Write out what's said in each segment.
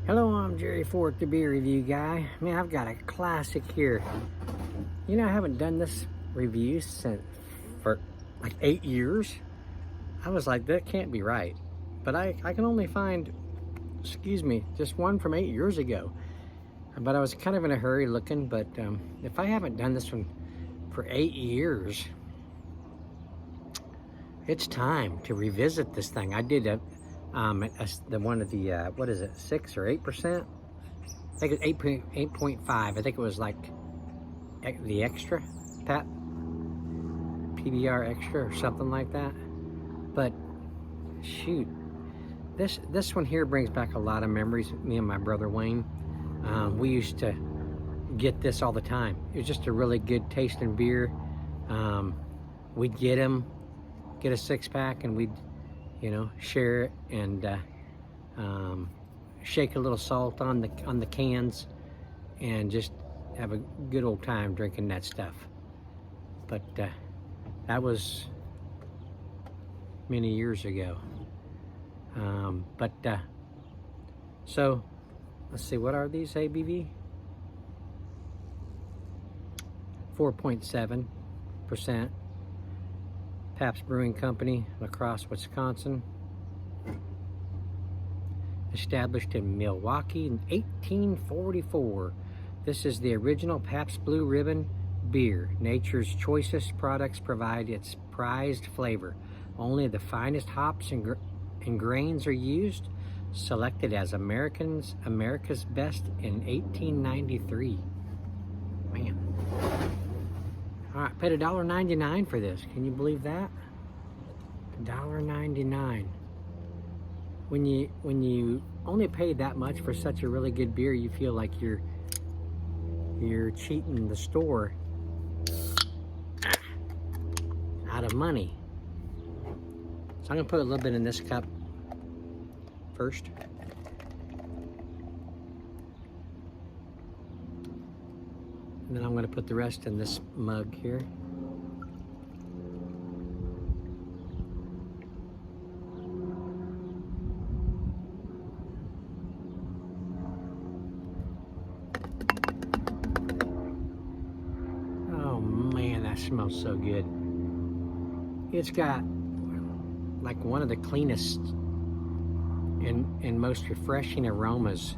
Hello, I'm Jerry Fort, the beer review guy. Man, I've got a classic here. You know, I haven't done this review for like 8 years. I was like, that can't be right. But I can only find, just one from 8 years ago. But I was kind of in a hurry looking, but if I haven't done this one for 8 years, it's time to revisit this thing. I did the one of the, what is it, 6 or 8%? I think it's 8.5. I think it was like the extra, PBR extra or something like that. But shoot, this one here brings back a lot of memories. Me and my brother Wayne, we used to get this all the time. It was just a really good tasting beer. We'd get a 6-pack, and we'd, share it and shake a little salt on the cans, and just have a good old time drinking that stuff. But that was many years ago. So let's see, what are these ABV? 4.7%. Pabst Brewing Company, La Crosse, Wisconsin. Established in Milwaukee in 1844. This is the original Pabst Blue Ribbon Beer. Nature's choicest products provide its prized flavor. Only the finest hops and grains are used. Selected as America's best in 1893. Man. All right, paid $1.99 for this. Can you believe that? $1.99. When you only pay that much for such a really good beer, you feel like you're cheating the store out of money. So I'm gonna put a little bit in this cup first. And then I'm going to put the rest in this mug here. Oh man, that smells so good. It's got like one of the cleanest and most refreshing aromas.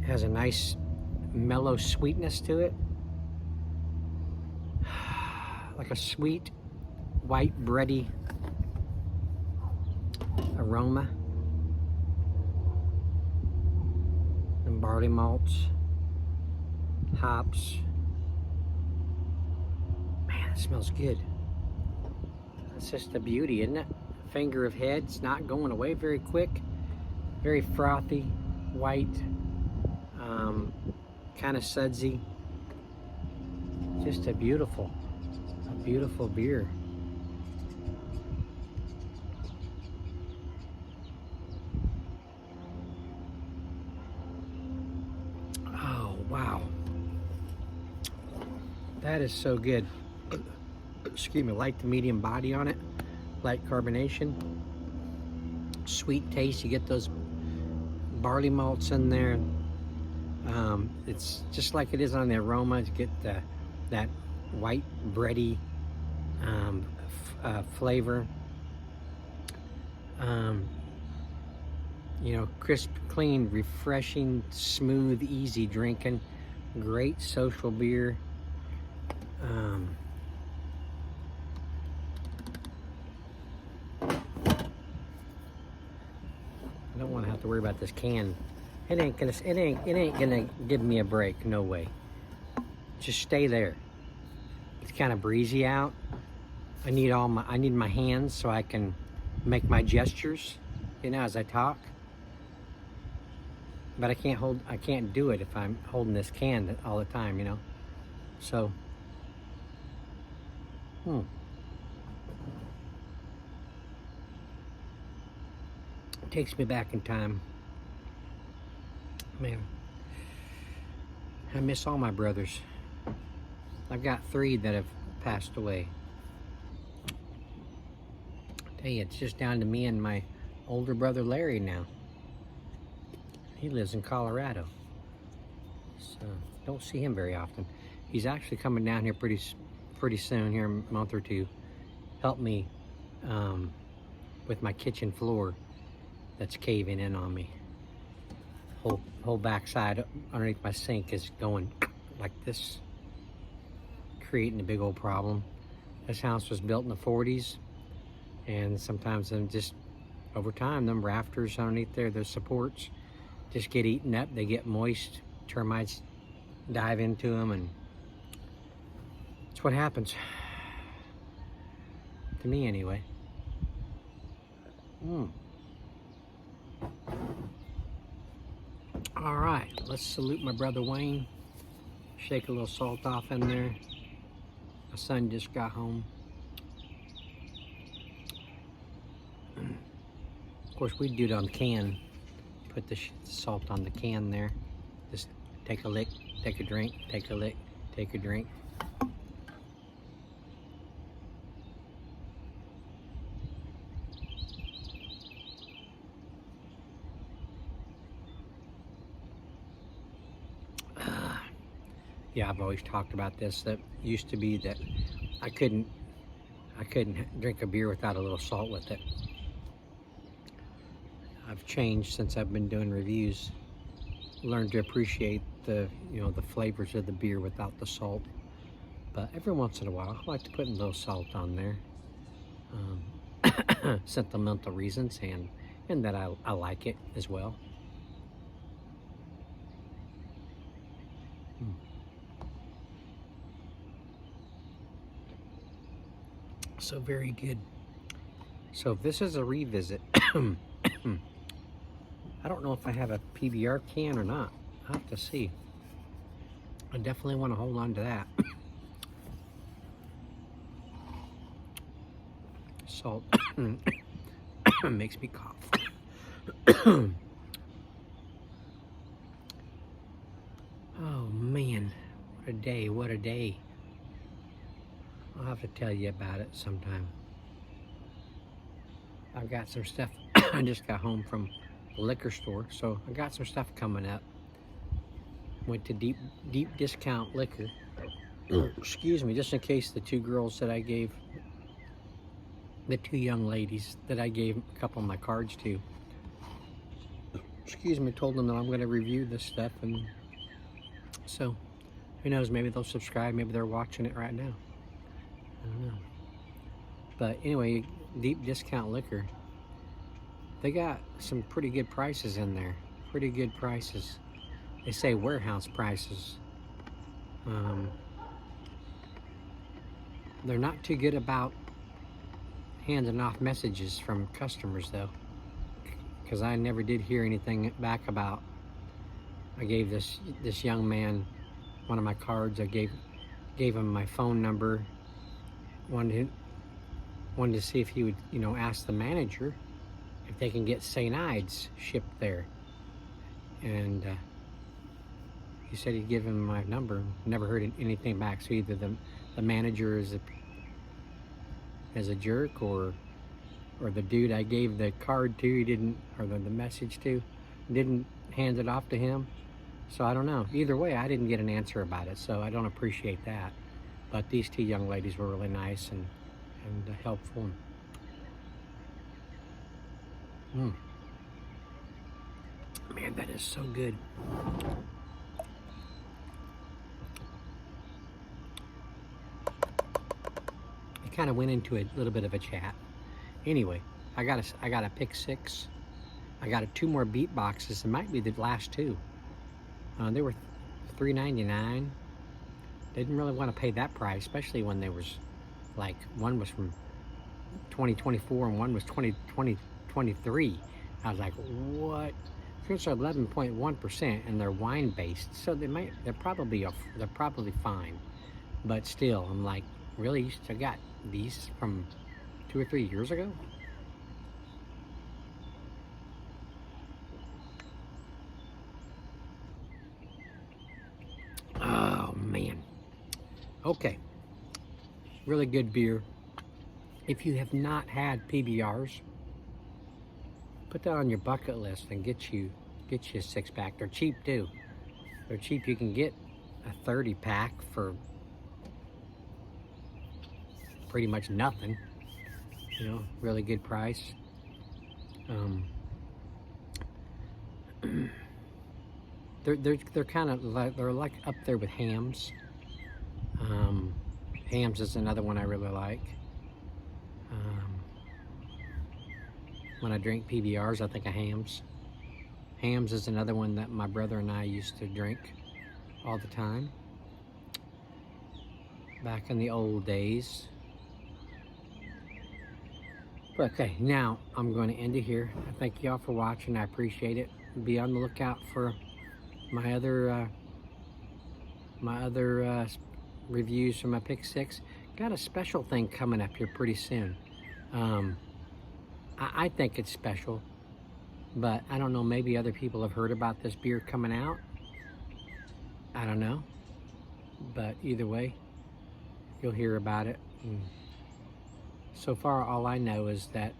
Has a nice mellow sweetness to it, like a sweet white bready aroma, and barley malts, hops. Man, it smells good. It's just a beauty, isn't it? Finger of head. It's not going away very quick. Very frothy, white. Kind of sudsy. Just a beautiful beer. Oh wow, that is so good. Excuse me. Light to medium body on it, light carbonation, sweet taste. You get those barley malts in there. It's just like it is on the aroma. You get that white bready flavor. Crisp, clean, refreshing, smooth, easy drinking. Great social beer. I don't want to have to worry about this can. It ain't gonna give me a break. No way. Just stay there. It's kind of breezy out. I need my hands so I can make my gestures, as I talk. But I can't do it if I'm holding this can all the time, So, it takes me back in time. Man, I miss all my brothers. I've got 3 that have passed away. Hey, it's just down to me and my older brother Larry now. He lives in Colorado, so don't see him very often. He's actually coming down here pretty soon, here in a month or two, help me with my kitchen floor that's caving in on me. Whole backside underneath my sink is going like this, creating a big old problem. This house was built in the 40s, and sometimes them just over time, them rafters underneath there, those supports, just get eaten up. They get moist. Termites dive into them, and it's what happens to me anyway. All right, let's salute my brother Wayne. Shake a little salt off in there. My son just got home. Of course, we do it on can. Put the salt on the can there. Just take a lick, take a drink, take a lick, take a drink. Yeah, I've always talked about this. That used to be that I couldn't drink a beer without a little salt with it. I've changed since I've been doing reviews. Learned to appreciate the the flavors of the beer without the salt. But every once in a while, I like to put a little salt on there. Sentimental reasons, and that I like it as well. So very good. So if this is a revisit, I don't know if I have a PBR can or not. I'll have to see. I definitely want to hold on to that. Salt makes me cough. Oh man, what a day, what a day. I'll have to tell you about it sometime. I've got some stuff. I just got home from the liquor store, so I got some stuff coming up. Went to deep discount liquor. Excuse me, just in case the two girls that I gave, the two young ladies that I gave a couple of my cards to, excuse me, told them that I'm going to review this stuff, and so who knows, maybe they'll subscribe, maybe they're watching it right now. I don't know. But anyway, deep discount liquor. They got some pretty good prices in there. Pretty good prices. They say warehouse prices. They're not too good about handing off messages from customers though, because I never did hear anything back about. I gave this young man one of my cards. I gave him my phone number. Wanted to see if he would, ask the manager if they can get St. Ides shipped there. And he said he'd give him my number. Never heard anything back. So either the manager is a jerk, or the dude I gave the card to, he didn't, or the message to, didn't hand it off to him. So I don't know. Either way, I didn't get an answer about it, so I don't appreciate that. But these two young ladies were really nice and helpful. Man, that is so good. I kind of went into a little bit of a chat. Anyway, I got a pick six. I got two more beat boxes. It might be the last two. They were $3.99. Didn't really want to pay that price, especially when there was, like, one was from 2024 and one was 2023. I was like, what? It's 11.1%, and they're wine based, so they're probably fine. But still, I'm like, really? You still got these from 2 or 3 years ago? Oh man. Okay, really good beer. if you have not had PBRs, put that on your bucket list and get you a 6-pack. They're cheap too. They're cheap. You can get a 30-pack for pretty much nothing. You know, really good price. They're kind of like, they're like up there with Hams. Hams is another one I really like. When I drink PBRs, I think of Hams. Hams is another one that my brother and I used to drink all the time back in the old days. But okay, now I'm going to end it here. I thank y'all for watching. I appreciate it. Be on the lookout for my other reviews from my Pick 6. Got a special thing coming up here pretty soon. I think it's special, but I don't know, maybe other people have heard about this beer coming out. I don't know, but either way, you'll hear about it. And so far, all I know is that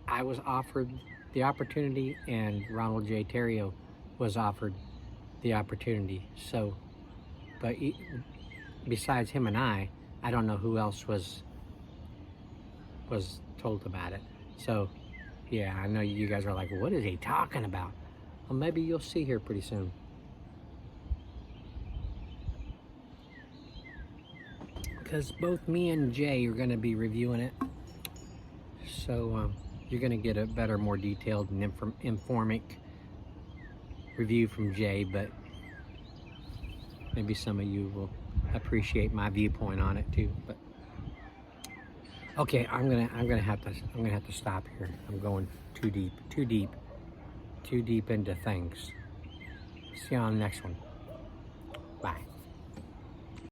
I was offered the opportunity and Ronald J. Terrio was offered the opportunity. So, but besides him and I don't know who else was told about it. So, yeah, I know you guys are like, what is he talking about? Well, maybe you'll see here pretty soon. Because both me and Jay are going to be reviewing it. So, you're going to get a better, more detailed and informing review from Jay, but maybe some of you will appreciate my viewpoint on it too. But okay, I'm gonna have to stop here. I'm going too deep into things. See you on the next one. Bye.